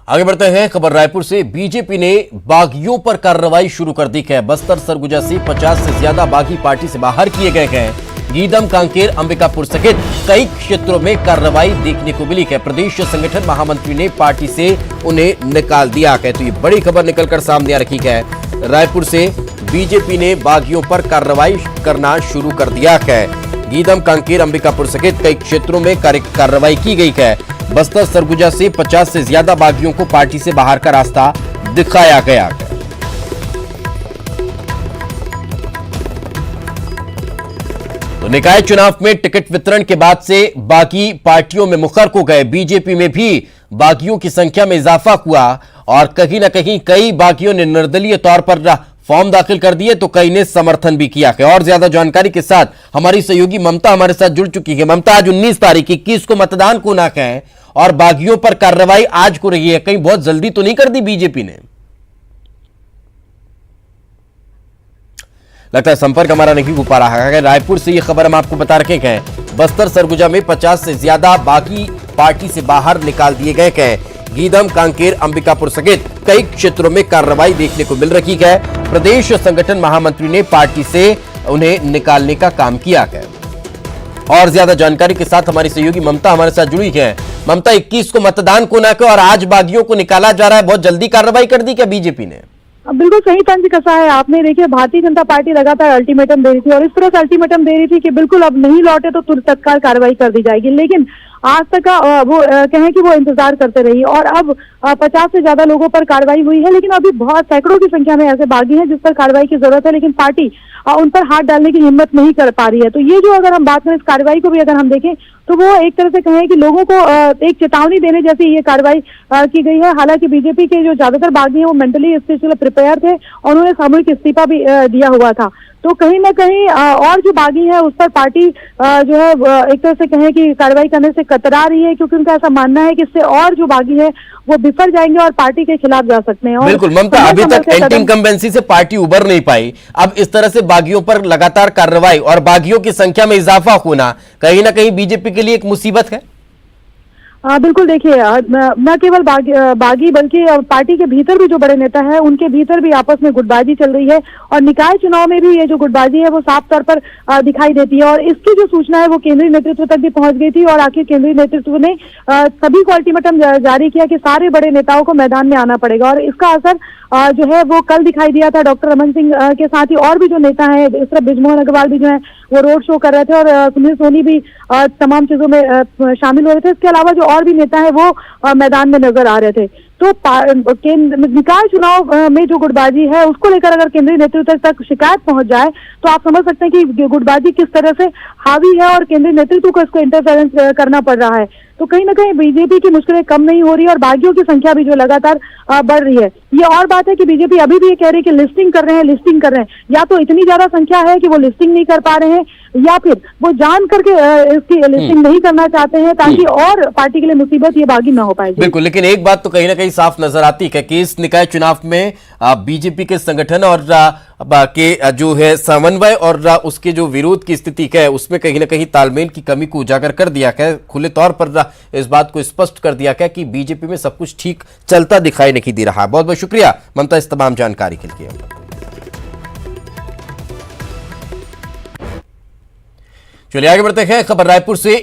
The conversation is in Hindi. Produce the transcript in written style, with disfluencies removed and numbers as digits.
आगे बढ़ते हैं। खबर रायपुर से। बीजेपी ने बागियों पर कार्रवाई शुरू कर दी है। बस्तर सरगुजा से 50 से ज्यादा बागी पार्टी से बाहर किए गए हैं। गीदम, कांकेर, अंबिकापुर सहित कई क्षेत्रों में कार्रवाई देखने को मिली है। प्रदेश संगठन महामंत्री ने पार्टी से उन्हें निकाल दिया है। तो ये बड़ी खबर निकलकर सामने आ रही है। रायपुर से बीजेपी ने बागियों पर कार्रवाई करना शुरू कर दिया है। गीदम, कांकेर, अंबिकापुर सहित कई क्षेत्रों में कार्रवाई की गई है। बस्तर सरगुजा से 50 से ज्यादा बागियों को पार्टी से बाहर का रास्ता दिखाया गया है। तो निकाय चुनाव में टिकट वितरण के बाद से बागी पार्टियों में मुखर हो गए। बीजेपी में भी बागियों की संख्या में इजाफा हुआ और कहीं ना कहीं कई बागियों ने निर्दलीय तौर पर फॉर्म दाखिल कर दिए, तो कई ने समर्थन भी किया है। और ज्यादा जानकारी के साथ हमारी सहयोगी ममता हमारे साथ जुड़ चुकी है। ममता, आज 19 तारीख 21 को मतदान को ना है और बागियों पर कार्रवाई आज को रही है, कहीं बहुत जल्दी तो नहीं कर दी बीजेपी ने? लगता है संपर्क हमारा नहीं हो पा रहा है। रायपुर से यह खबर हम आपको बता रहे हैं। बस्तर सरगुजा में 50 से ज्यादा बागी पार्टी से बाहर निकाल दिए गए हैं। गीदम, कांकेर, अंबिकापुर सहित कई क्षेत्रों में कार्रवाई देखने को मिल रही है। प्रदेश संगठन महामंत्री ने पार्टी से उन्हें निकालने का काम किया है। और ज्यादा जानकारी के साथ हमारी सहयोगी ममता हमारे साथ जुड़ी है। ममता, 21 को मतदान को ना और आज बागियों को निकाला जा रहा है, बहुत जल्दी कार्रवाई कर दी क्या बीजेपी ने? बिल्कुल सही तंज कसा है आपने। देखिए, भारतीय जनता पार्टी लगातार अल्टीमेटम दे रही थी और इस तरह से अल्टीमेटम दे रही थी कि बिल्कुल अब नहीं लौटे तो तुरंत तत्काल कार्रवाई कर दी जाएगी। लेकिन आज तक का वो कहें कि वो इंतजार करते रही और अब 50 से ज्यादा लोगों पर कार्रवाई हुई है। लेकिन अभी बहुत सैकड़ों की संख्या में ऐसे बागी हैं जिस पर कार्रवाई की जरूरत है, लेकिन पार्टी उन पर हाथ डालने की हिम्मत नहीं कर पा रही है। तो ये जो अगर हम बात करें इस कार्रवाई को भी अगर हम देखें तो वो एक तरह से कहें कि लोगों को एक चेतावनी देने जैसी ये कार्रवाई की गई है। हालांकि बीजेपी के जो ज्यादातर बागी हैं वो मेंटली इसके लिए प्रिपेयर थे और उन्होंने सामूहिक इस्तीफा भी दिया हुआ था। तो कहीं ना कहीं और जो बागी है उस पर पार्टी जो है एक तरह से कहें कि कार्रवाई करने से कतरा रही है, क्योंकि उनका ऐसा मानना है कि इससे और जो बागी है वो बिफर जाएंगे और पार्टी के खिलाफ जा सकते हैं। बिल्कुल ममता, अभी तक एंटी इनकम्बेंसी से पार्टी उबर नहीं पाई। अब इस तरह से बागियों पर लगातार कार्रवाई और बागियों की संख्या में इजाफा होना कहीं ना कहीं बीजेपी के लिए एक मुसीबत है। बिल्कुल। देखिए, न केवल बागी बल्कि पार्टी के भीतर भी जो बड़े नेता हैं उनके भीतर भी आपस में गुटबाजी चल रही है और निकाय चुनाव में भी ये जो गुटबाजी है वो साफ तौर पर दिखाई देती है। और इसकी जो सूचना है वो केंद्रीय नेतृत्व तक भी पहुंच गई थी और आखिर केंद्रीय नेतृत्व ने सभी को अल्टीमेटम जारी किया कि सारे बड़े नेताओं को मैदान में आना पड़ेगा। और इसका असर जो है वो कल दिखाई दिया था। डॉक्टर रमन सिंह के साथ ही और भी जो नेता हैं, इस तरह बृजमोहन अग्रवाल भी जो है वो रोड शो कर रहे थे और सुनील सोनी भी तमाम चीजों में शामिल हो रहे थे। इसके अलावा जो और भी नेता है वो मैदान में नजर आ रहे थे। तो निकाय चुनाव में जो गुटबाजी है उसको लेकर अगर केंद्रीय नेतृत्व तक शिकायत पहुंच जाए तो आप समझ सकते हैं कि गुटबाजी किस तरह से हावी है और केंद्रीय नेतृत्व को इसको इंटरफेरेंस करना पड़ रहा है। तो कहीं ना कहीं बीजेपी की मुश्किलें कम नहीं हो रही और बागियों की संख्या भी जो लगातार बढ़ रही है। ये और बात है कि बीजेपी अभी भी ये कह रही है कि लिस्टिंग कर रहे हैं। या तो इतनी ज्यादा संख्या है कि वो लिस्टिंग नहीं कर पा रहे हैं या फिर वो जान करके इसकी लिस्टिंग नहीं करना चाहते हैं ताकि और पार्टी के लिए मुसीबत ये बागी ना हो पाएगी। बिल्कुल, लेकिन एक बात तो कहीं ना कहीं साफ नजर आती है कि इस निकाय चुनाव में बीजेपी के संगठन और के जो है समन्वय और उसके जो विरोध की स्थिति है उसमें कहीं ना कहीं तालमेल की कमी को उजागर कर दिया है। खुले तौर पर इस बात को स्पष्ट कर दिया है कि बीजेपी में सब कुछ ठीक चलता दिखाई नहीं दे रहा। बहुत बहुत शुक्रिया ममता इस तमाम जानकारी के लिए। चलिए आगे बढ़ते हैं। खबर रायपुर से।